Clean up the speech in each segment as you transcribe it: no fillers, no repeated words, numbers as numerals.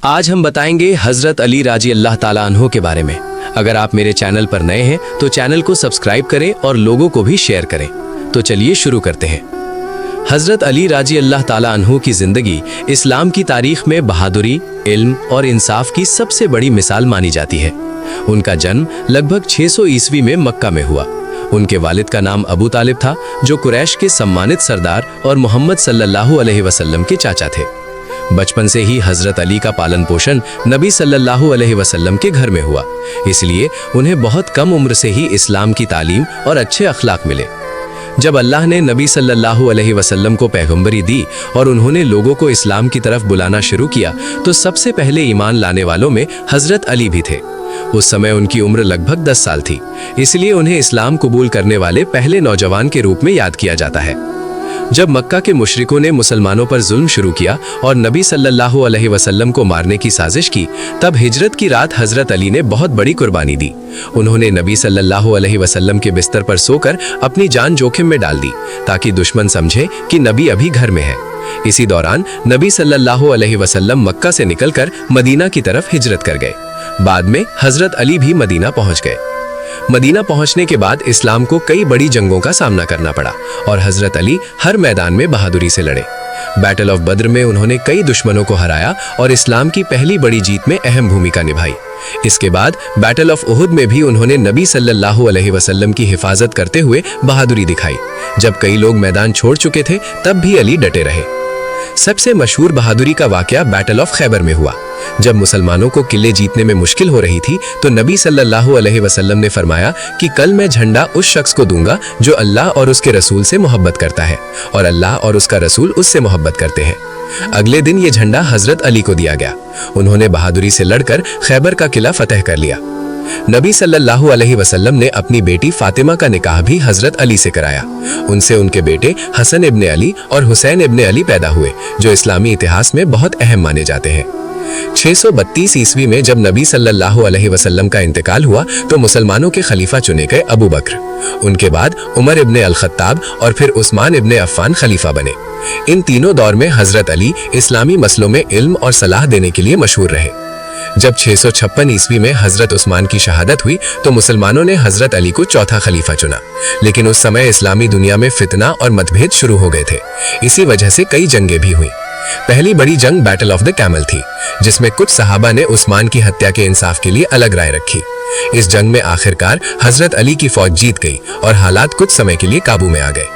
आज हम बताएंगे हजरत अली राजी अल्लाह ताला अन्हो के बारे में। अगर आप मेरे चैनल पर नए हैं तो चैनल को सब्सक्राइब करें और लोगों को भी शेयर करें। तो चलिए शुरू करते हैं। हजरत अली राजी अल्लाह ताला अन्हो की जिंदगी इस्लाम की तारीख में बहादुरी, इल्म और इंसाफ की सबसे बड़ी मिसाल मानी जाती है। उनका जन्म लगभग 600 ईस्वी में मक्का में हुआ। उनके वालिद का नाम अबू तालिब था, जो कुरैश के सम्मानित सरदार और मोहम्मद सल्लल्लाहु अलैहि वसल्लम के चाचा थे। बचपन से ही हजरत अली का पालन पोषण नबी सल्लल्लाहु अलैहि वसल्लम के घर में हुआ, इसलिए उन्हें बहुत कम उम्र से ही इस्लाम की तालीम और अच्छे अखलाक मिले। जब अल्लाह ने नबी सल्लल्लाहु अलैहि वसल्लम को पैगंबरी दी और उन्होंने लोगों को इस्लाम की तरफ बुलाना शुरू किया, तो सबसे पहले ईमान लाने वालों में हजरत अली भी थे। उस समय उनकी उम्र लगभग 10 साल थी, इसलिए उन्हें इस्लाम कबूल करने वाले पहले नौजवान के रूप में याद किया जाता है। जब मक्का के मुशरिकों ने मुसलमानों पर जुल्म शुरू किया और नबी सल्लल्लाहु अलैहि वसल्लम को मारने की साजिश की, तब हिजरत की रात हजरत अली ने बहुत बड़ी कुर्बानी दी। उन्होंने नबी सल्लल्लाहु अलैहि वसल्लम के बिस्तर पर सोकर अपनी जान जोखिम में डाल दी, ताकि दुश्मन समझे कि नबी अभी घर में है। इसी दौरान नबी सल्लल्लाहु अलैहि वसल्लम मक्का से निकलकर मदीना की तरफ हिजरत कर गए। बाद में हजरत अली भी मदीना पहुंच गए। मदीना पहुंचने के बाद इस्लाम को कई बड़ी जंगों का सामना करना पड़ा और हजरत अली हर मैदान में बहादुरी से लड़े। बैटल ऑफ बद्र में उन्होंने कई दुश्मनों को हराया और इस्लाम की पहली बड़ी जीत में अहम भूमिका निभाई। इसके बाद बैटल ऑफ उहुद में भी उन्होंने नबी सल्लल्लाहु अलैहि वसल्लम की हिफाजत करते हुए बहादुरी दिखाई। जब कई लोग मैदान छोड़ चुके थे, तब भी अली डटे रहे। सबसे मशहूर बहादुरी का वाकया बैटल ऑफ खैबर में हुआ। जब मुसलमानों को किले जीतने में मुश्किल हो रही थी, तो नबी सल्लल्लाहु अलैहि वसल्लम ने फरमाया कि कल मैं झंडा उस शख्स को दूंगा जो अल्लाह और उसके रसूल से मोहब्बत करता है और अल्लाह और उसका रसूल उससे मोहब्बत करते हैं। अगले दिन ये झंडा हजरत अली को दिया गया। उन्होंने बहादुरी से लड़कर खैबर का किला फतेह कर लिया। नबी सल्लल्लाहु अलैहि वसल्लम ने अपनी बेटी फातिमा का निकाह भी हजरत अली से कराया। उनसे उनके बेटे हसन इब्ने अली और हुसैन इब्ने अली पैदा हुए, जो इस्लामी इतिहास में बहुत अहम माने जाते हैं। 632 ईस्वी में जब नबी सल्लल्लाहु अलैहि वसल्लम का इंतकाल हुआ, तो मुसलमानों के खलीफा चुने गए अबू बकर। उनके बाद उमर इब्ने अल खत्ताब और फिर उस्मान इब्ने अफ़्फ़ान खलीफा बने। इन तीनों दौर में हजरत अली इस्लामी मसलों में इल्म और सलाह देने के लिए मशहूर रहे। जब 656 ईस्वी में हजरत उस्मान की शहादत हुई, तो मुसलमानों ने हजरत अली को चौथा खलीफा चुना। लेकिन उस समय इस्लामी दुनिया में फितना और मतभेद शुरू हो गए थे। इसी वजह से कई जंगें भी हुई। पहली बड़ी जंग बैटल ऑफ द कैमल थी, जिसमें कुछ सहाबा ने उस्मान की हत्या के इंसाफ के लिए अलग राय रखी। इस जंग में आखिरकार हजरत अली की फौज जीत गई और हालात कुछ समय के लिए काबू में आ गए।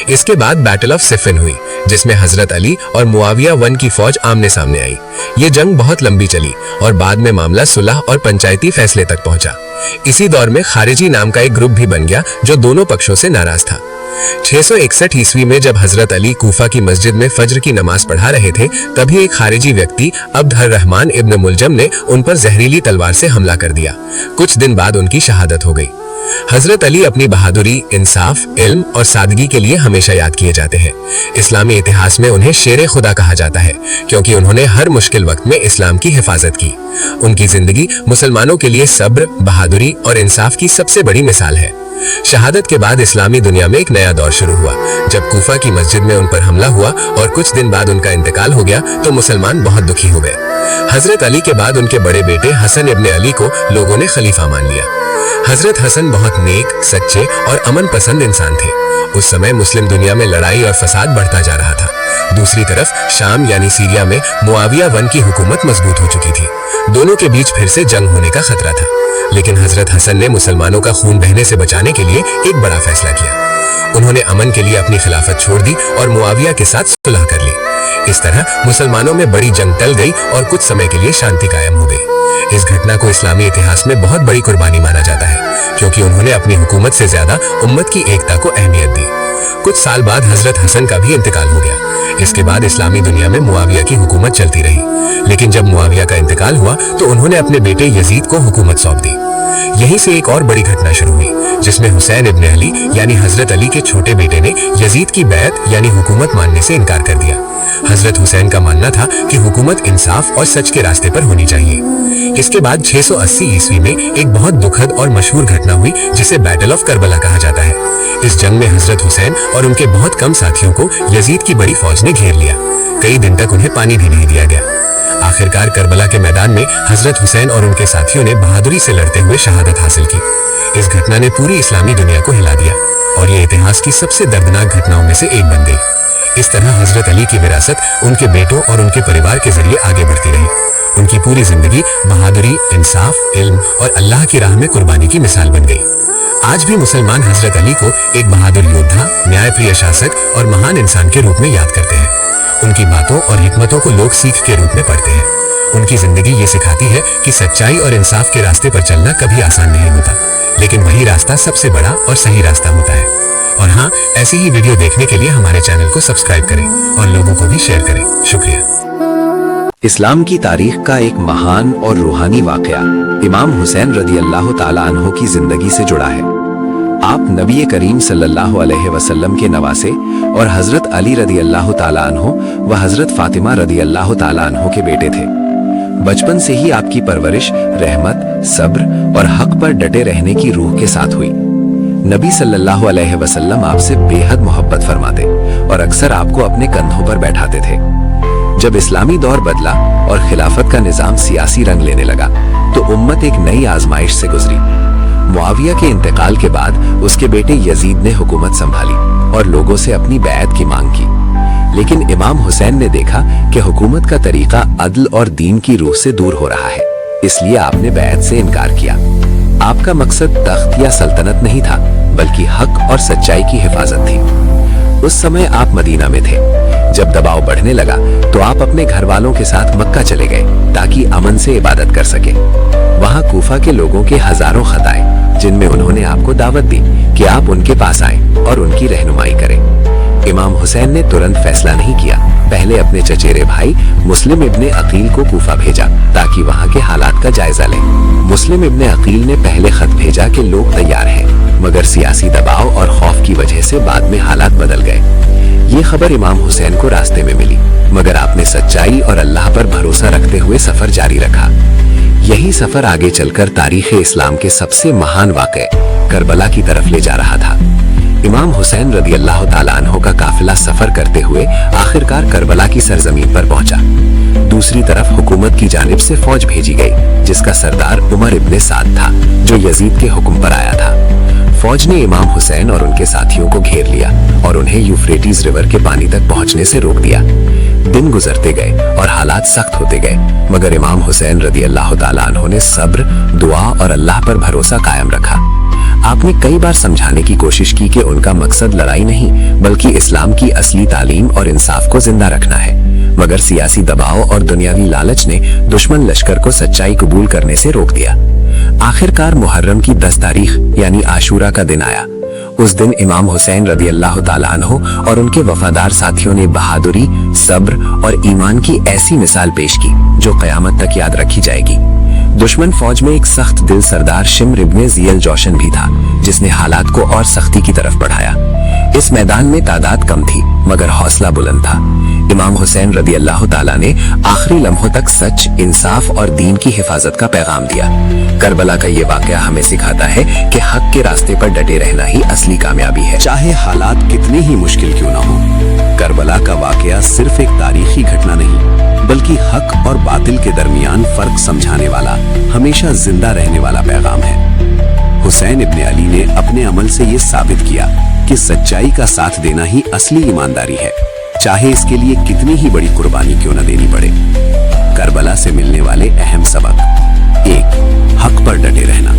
इसके बाद बैटल ऑफ सिफिन हुई, जिसमें हजरत अली और मुआविया वन की फौज आमने सामने आई। ये जंग बहुत लंबी चली और बाद में मामला सुलह और पंचायती फैसले तक पहुंचा। इसी दौर में खारिजी नाम का एक ग्रुप भी बन गया, जो दोनों पक्षों से नाराज था। 661 ईस्वी में जब हजरत अली कूफा की मस्जिद में फज्र की नमाज पढ़ा रहे थे, तभी एक खारिजी व्यक्ति अब्द अर रहमान इब्न मुलजम ने उन पर जहरीली तलवार से हमला कर दिया। कुछ दिन बाद उनकी शहादत हो गई। हजरत अली अपनी बहादुरी, इंसाफ, इल्म और सादगी के लिए हमेशा याद किए जाते हैं। इस्लामी इतिहास में उन्हें शेर खुदा कहा जाता है, क्योंकि उन्होंने हर मुश्किल वक्त में इस्लाम की हिफाजत की। उनकी जिंदगी मुसलमानों के लिए सब्र, बहादुरी और इंसाफ की सबसे बड़ी मिसाल है। शहादत के बाद इस्लामी दुनिया में एक नया दौर शुरू हुआ। जब कूफा की मस्जिद में उन पर हमला हुआ और कुछ दिन बाद उनका इंतकाल हो गया, तो मुसलमान बहुत दुखी हो गए। हजरत अली के बाद उनके बड़े बेटे हसन इब्ने अली को लोगों ने खलीफा मान लिया। हजरत हसन बहुत नेक, सच्चे और अमन पसंद इंसान थे। उस समय मुस्लिम दुनिया में लड़ाई और फसाद बढ़ता जा रहा था। दूसरी तरफ शाम यानी सीरिया में मुआविया वन की हुकूमत मजबूत हो चुकी थी। दोनों के बीच फिर से जंग होने का खतरा था। लेकिन हजरत हसन ने मुसलमानों का खून बहने से बचाने के लिए एक बड़ा फैसला किया। उन्होंने अमन के लिए अपनी खिलाफत छोड़ दी और मुआविया के साथ सुलह कर ली। इस तरह मुसलमानों में बड़ी जंग टल गई और कुछ समय के लिए शांति कायम हो गई। इस घटना को इस्लामी इतिहास में बहुत बड़ी कुर्बानी माना जाता है, क्योंकि उन्होंने अपनी हुकूमत से ज्यादा उम्मत की एकता को अहमियत दी। कुछ साल बाद हजरत हसन का भी इंतकाल हो गया। इसके बाद इस्लामी दुनिया में मुआविया की हुकूमत चलती रही। लेकिन जब मुआविया का इंतकाल हुआ, तो उन्होंने अपने बेटे यजीद को हुकूमत सौंप दी। यहीं से एक और बड़ी घटना शुरू हुई, जिसमें हुसैन इब्ने अली यानी हजरत अली के छोटे बेटे ने यजीद की बैत यानी हुकूमत मानने से इनकार कर दिया। हजरत हुसैन का मानना था कि हुकूमत इंसाफ और सच के रास्ते पर होनी चाहिए। इसके बाद 680 ईस्वी में एक बहुत दुखद और मशहूर घटना हुई, जिसे बैटल ऑफ करबला कहा जाता है। इस जंग में हजरत हुसैन और उनके बहुत कम साथियों को यजीद की बड़ी फौज ने घेर लिया। कई दिन तक उन्हें पानी भी नहीं दिया गया। आखिरकार करबला के मैदान में हजरत हुसैन और उनके साथियों ने बहादुरी से लड़ते हुए शहादत हासिल की। इस घटना ने पूरी इस्लामी दुनिया को हिला दिया और ये इतिहास की सबसे दर्दनाक घटनाओं में से एक बन गई। इस तरह हजरत अली की विरासत उनके बेटों और उनके परिवार के जरिए आगे बढ़ती रही। उनकी पूरी जिंदगी बहादुरी, इंसाफ, इल्म और अल्लाह की राह में कुर्बानी की मिसाल बन गई। आज भी मुसलमान हजरत अली को एक बहादुर योद्धा, न्यायप्रिय शासक और महान इंसान के रूप में याद करते हैं। उनकी बातों और हिकमतों को लोग सीख के रूप में पढ़ते हैं। उनकी जिंदगी ये सिखाती है कि सच्चाई और इंसाफ के रास्ते पर चलना कभी आसान नहीं होता, लेकिन वही रास्ता सबसे बड़ा और सही रास्ता होता है। और हाँ, ऐसी ही वीडियो देखने के लिए हमारे चैनल को सब्सक्राइब करें और लोगों को भी शेयर करें। शुक्रिया। इस्लाम की तारीख का एक महान और रूहानी वाकया इमाम हुसैन रदी अल्लाह ताला अन्हो की जिंदगी से जुड़ा है। आप नबी करीम सल्लल्लाहु अलैहि वसल्लम के नवासे और हजरत अली रदी अल्लाह ताला अन्हो व हजरत फातिमा रदी अल्लाह ताला अन्हो के बेटे थे। बचपन से ही आपकी परवरिश रहमत, सब्र और हक पर डटे रहने की रूह के साथ हुई। नबी सल्लल्लाहु अलैहि वसल्लम आपसे बेहद मोहब्बत फरमाते और अक्सर आपको अपने कंधों पर बैठाते थे। जब इस्लामी दौर बदला और खिलाफत का निजाम सियासी रंग लेने लगा तो उम्मत एक नई आजमाइश से गुजरी। मुआविया के इंतकाल के बाद उसके बेटे यजीद ने हुकूमत संभाली और लोगों से अपनी बैत की मांग की। लेकिन इमाम हुसैन ने देखा कि हुकूमत का तरीका अदल और दीन की रूह से दूर हो रहा है, इसलिए आपने बैत से इनकार किया। आपका मकसद तख्त या सल्तनत नहीं था, बल्कि हक और सच्चाई की हिफाजत थी। उस समय आप मदीना में थे। जब दबाव बढ़ने लगा तो आप अपने घर वालों के साथ मक्का चले गए ताकि अमन से इबादत कर सके। वहां कूफा के लोगों के हजारों खत आए जिनमें उन्होंने आपको दावत दी कि आप उनके पास आएं और उनकी रहनुमाई करें। इमाम हुसैन ने तुरंत फैसला नहीं किया। पहले अपने चचेरे भाई मुस्लिम इब्ने अकील को कूफा भेजा ताकि वहां के हालात का जायजा लें। मुस्लिम इब्ने अकील ने पहले खत भेजा कि लोग तैयार हैं, मगर सियासी दबाव और खौफ की वजह से बाद में हालात बदल गए। ये खबर इमाम हुसैन को रास्ते में मिली, मगर आपने सच्चाई और अल्लाह पर भरोसा रखते हुए सफर जारी रखा। यही सफर आगे चलकर तारीख इस्लाम के सबसे महान वाक़े करबला की तरफ ले जा रहा था। इमाम हुसैन रदी अल्लाह ताला अन्हो का काफिला सफर करते हुए आखिरकार करबला की सरजमीन पर पहुंचा। दूसरी तरफ हुकूमत की जानिब से फौज भेजी गई जिसका सरदार उमर इब्ने साद था, जो यजीद के हुक्म पर आया था। फौज ने इमाम हुसैन और उनके साथियों को घेर लिया और उन्हें यूफ्रेटिस रिवर के पानी तक पहुंचने से रोक दिया। दिन गुजरते गए और हालात सख्त होते गए, मगर इमाम हुसैन रदी अल्लाह ताला अन्हो ने सब्र, दुआ और अल्लाह पर भरोसा कायम रखा। आपने कई बार समझाने की कोशिश की कि उनका मकसद लड़ाई नहीं बल्कि इस्लाम की असली तालीम और इंसाफ को जिंदा रखना है, मगर सियासी दबाव और दुनियावी लालच ने दुश्मन लश्कर को सच्चाई कबूल करने से रोक दिया। आखिरकार मुहर्रम की 10 तारीख यानी आशूरा का दिन आया। उस दिन इमाम हुसैन रदी अल्लाह ताला अन्हो और उनके वफादार साथियों ने बहादुरी, सब्र और ईमान की ऐसी मिसाल पेश की जो कयामत तक याद रखी जाएगी। दुश्मन फौज में एक सख्त दिल सरदार शिम्र इब्ने ज़ियल जोशन भी था, जिसने हालात को और सख्ती की तरफ बढ़ाया। इस मैदान में तादाद कम थी, मगर हौसला बुलंद था। इमाम हुसैन रदी अल्लाह ताला ने आखिरी लम्हों तक सच, इंसाफ और दीन की हिफाजत का पैगाम दिया। करबला का ये वाकया हमें सिखाता है कि हक के रास्ते पर डटे रहना ही असली कामयाबी है, चाहे हालात कितने ही मुश्किल क्यों न हो। करबला का वाकया सिर्फ एक तारीखी घटना नहीं, बल्कि हक और बातिल के दरमियान फर्क समझाने वाला, हमेशा जिंदा रहने वाला पैगाम है। हुसैन इब्ने अली ने अपने अमल से ये साबित किया कि सच्चाई का साथ देना ही असली ईमानदारी है, चाहे इसके लिए कितनी ही बड़ी कुर्बानी क्यों न देनी पड़े। करबला से मिलने वाले अहम सबक: 1. हक पर डटे रहना।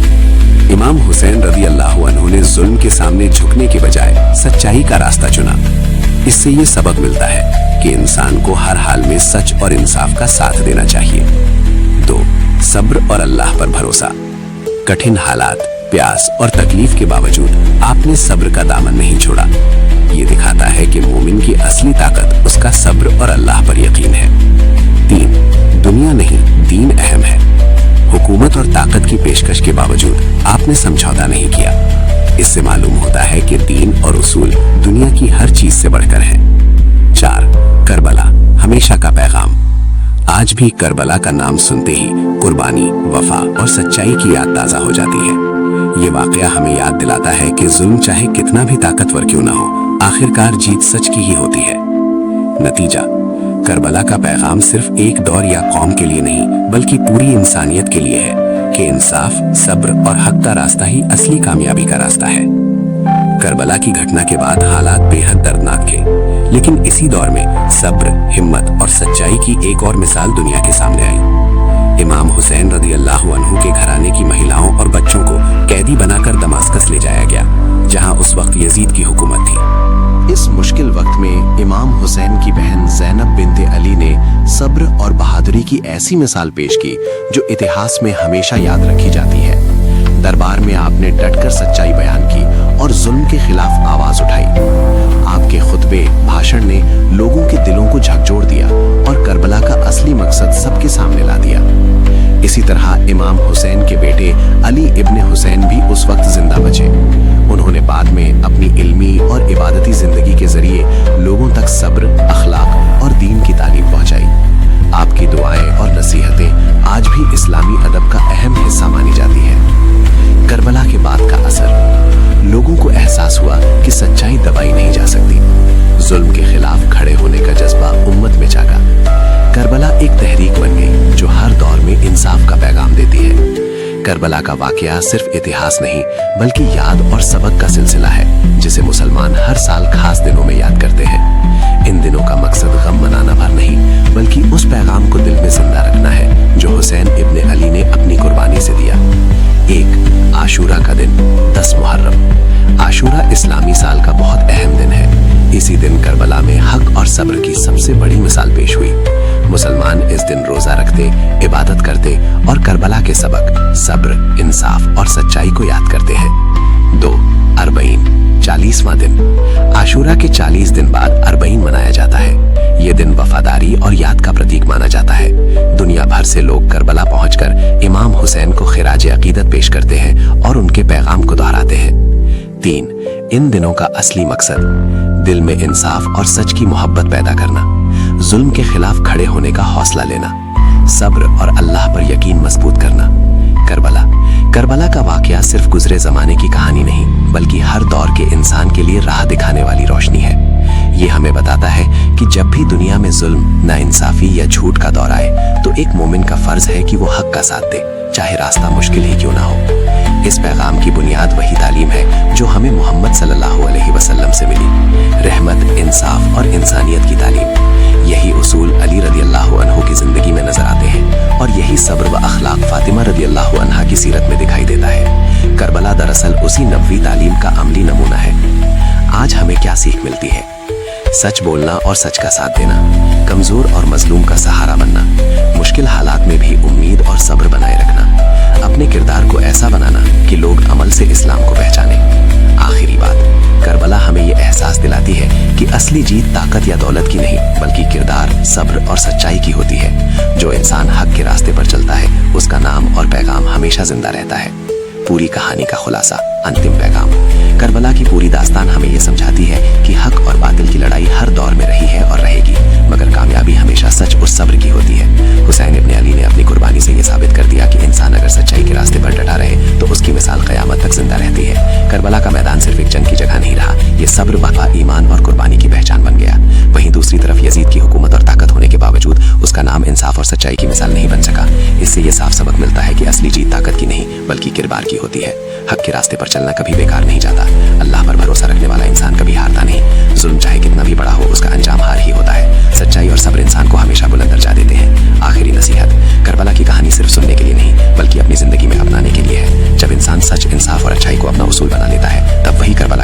इमाम हुसैन रदी अल्लाह अन्हु ने जुल्म के सामने झुकने के बजाय सच्चाई का रास्ता चुना। इससे ये सबक मिलता है कि इंसान को हर हाल में सच और इंसाफ का साथ देना चाहिए। 2. सब्र और अल्लाह पर भरोसा। कठिन हालात, प्यास और तकलीफ के बावजूद आपने सब्र का दामन नहीं छोड़ा। ये दिखाता है कि मोमिन की असली ताकत उसका सब्र और अल्लाह पर यकीन है। 3. दुनिया नहीं, दीन अहम है। हुकूमत और ताकत की पेशकश के बावजूद आपने समझौता नहीं किया। इससे मालूम होता है कि दीन और उसूल दुनिया की हर चीज से बढ़कर है। 4. करबला, हमेशा का पैगाम। आज भी करबला का नाम सुनते ही कुर्बानी, वफा और सच्चाई की याद ताजा हो जाती है। ये वाकया हमें याद दिलाता है कि जुल्म चाहे कितना भी ताकतवर क्यों ना हो, आखिरकार जीत सच की ही होती है। नतीजा: کربلا کا پیغام صرف ایک دور یا قوم کے لیے نہیں بلکہ پوری انسانیت کے لیے ہے کہ انصاف، صبر اور حق کا راستہ ہی اصلی کامیابی کا راستہ ہے۔ کربلا کی گھٹنا کے بعد حالات بے حد دردناک تھے، لیکن اسی دور میں صبر، ہمت اور سچائی کی ایک اور مثال دنیا کے سامنے آئی۔ امام حسین رضی اللہ عنہ کے گھرانے کی مہیلاؤں اور بچوں کو قیدی بنا کر دماسکس لے جایا گیا، جہاں اس وقت یزید کی حکومت تھی۔ اس مشکل وقت میں امام حسین کی بہن زینب بنت علی نے صبر اور بہادری کی ایسی مثال پیش کی جو اتہاس میں ہمیشہ یاد رکھی جاتی ہے۔ دربار میں آپ نے ڈٹ کر سچائی بیان کی اور ظلم کے خلاف آواز اٹھائی۔ آپ کے خطبے، بھاشن نے لوگوں کے دلوں کو جھکجھوڑ دیا اور کربلا کا اصلی مقصد سب کے سامنے لا دیا۔ اسی طرح امام حسین کے بیٹے علی ابن حسین بھی اس وقت زندہ بچے۔ انہوں نے بعد میں اپنی علمی اور عبادتی زندگی کے ذریعے لوگوں تک صبر، اخلاق اور دین کی تعلیم پہنچائی۔ آپ کی دعائیں اور نصیحتیں آج بھی اسلامی ادب کا اہم حصہ مانی جاتی ہیں۔ کربلا کے بعد کا اثر، لوگوں کو احساس ہوا کہ سچائی دبائی نہیں جا سکتی۔ ظلم کے خلاف کھڑے ہونے کا جذبہ امت میں جاگا۔ کربلا ایک تحریک بن گئی جو ہر دور میں انصاف کا پیغام دیتی ہے۔ کربلا کا واقعہ صرف اتہاس نہیں بلکہ یاد اور سبق کا سلسلہ ہے جسے مسلمان ہر سال خاص دنوں میں یاد کرتے ہیں۔ ان دنوں کا مقصد غم منانا بھر نہیں بلکہ اس پیغام کو دل میں زندہ رکھنا ہے جو حسین ابن علی نے اپنی قربانی سے دیا۔ ایک، عاشورہ کا دن، 10 محرم۔ عاشورہ اسلامی سال کا بہت اہم دن ہے۔ اسی دن کربلا میں حق اور صبر کی سب سے بڑی مثال پیش ہوئی۔ مسلمان اس دن روزہ رکھتے، عبادت کرتے اور کربلا کے سبق، صبر، انصاف اور سچائی کو یاد کرتے ہیں۔ 2، اربعین، 40واں دن۔ عاشورہ کے 40 دن بعد اربعین منایا جاتا ہے۔ یہ دن وفاداری اور یاد کا پرتیک مانا جاتا ہے۔ دنیا بھر سے لوگ کربلا پہنچ کر امام حسین کو خراج عقیدت پیش کرتے ہیں اور ان کے پیغام کو دہراتے ہیں۔ 3، ان دنوں کا اصلی مقصد، دل میں انصاف اور سچ کی محبت پیدا کرنا، ظلم کے خلاف کھڑے ہونے کا حوصلہ لینا، صبر اور اللہ پر یقین مضبوط کرنا۔ کربلا کا واقعہ صرف گزرے زمانے کی کہانی نہیں بلکہ ہر دور کے انسان کے لیے راہ دکھانے والی روشنی ہے۔ یہ ہمیں بتاتا ہے کہ جب بھی دنیا میں ظلم، ناانصافی یا جھوٹ کا دور آئے تو ایک مومن کا فرض ہے کہ وہ حق کا ساتھ دے، چاہے راستہ مشکل ہی کیوں نہ ہو۔ اس پیغام کی بنیاد وہی تعلیم ہے جو ہمیں محمد صلی اللہ علیہ وسلم سے ملی، رحمت، انصاف اور انسانیت کی تعلیم۔ یہی اصول علی رضی اللہ عنہ کی زندگی میں نظر آتے ہیں اور یہی صبر و اخلاق فاطمہ رضی اللہ عنہا کی سیرت میں دکھائی دیتا ہے۔ کربلا دراصل اسی نبوی تعلیم کا عملی نمونہ ہے۔ آج ہمیں کیا سیکھ ملتی ہے؟ سچ بولنا اور سچ کا ساتھ دینا، کمزور اور مظلوم کا سہارا بننا، مشکل حالات میں بھی امید اور صبر بنائے رکھنا، اپنے کردار کو ایسا بنانا کہ لوگ عمل سے اسلام کو پہچانیں۔ آخری بات، کربلا ہمیں یہ احساس دلاتی ہے کہ اصلی جیت طاقت یا دولت کی نہیں بلکہ کردار، صبر اور سچائی کی ہوتی ہے۔ جو انسان حق کے راستے پر چلتا ہے اس کا نام اور پیغام ہمیشہ زندہ رہتا ہے۔ پوری کہانی کا خلاصہ، انتم پیغام۔ کربلا کی پوری داستان ہمیں یہ سمجھاتی ہے کہ حق اور باطل کی لڑائی ہر دور میں رہی ہے اور رہے گی، مگر کامیابی ہمیشہ سچ اور صبر کی ہوتی ہے۔ حسین ابن علی نے اپنی قربانی سے یہ ثابت کر دیا کہ انسان اگر سچائی کے راستے پر ڈٹا رہے تو اس کی مثال قیامت تک زندہ رہتی ہے۔ کربلا کا میدان صرف ایک جنگ کی جگہ نہیں رہا، یہ صبر، وفا، ایمان اور قربانی کی پہچان بن گیا۔ وہیں دوسری طرف یزید کی حکومت اور طاقت ہونے کے باوجود اس کا نام انصاف اور سچائی کی مثال نہیں بن سکا۔ اس سے یہ صاف سبق ملتا ہے کہ اصلی جیت طاقت کی نہیں بلکہ کردار کی ہوتی ہے۔ حق کے راستے پر چلنا کبھی بیکار نہیں جاتا۔ اللہ پر بھروسہ رکھنے والا انسان کبھی ہارتا نہیں۔ ظلم چاہے کتنا بھی بڑا ہو اس کا انجام ہار ہی ہوتا ہے۔ سچائی اور صبر انسان کو ہمیشہ بلند درجہ دیتے ہیں۔ آخری نصیحت، کربلا کی کہانی صرف سننے کے لیے نہیں بلکہ اپنی زندگی میں اپنانے کے لیے ہے۔ جب انسان سچ، انصاف اور اچھائی کو اپنا اصول بنا لیتا ہے تب وہی کربلا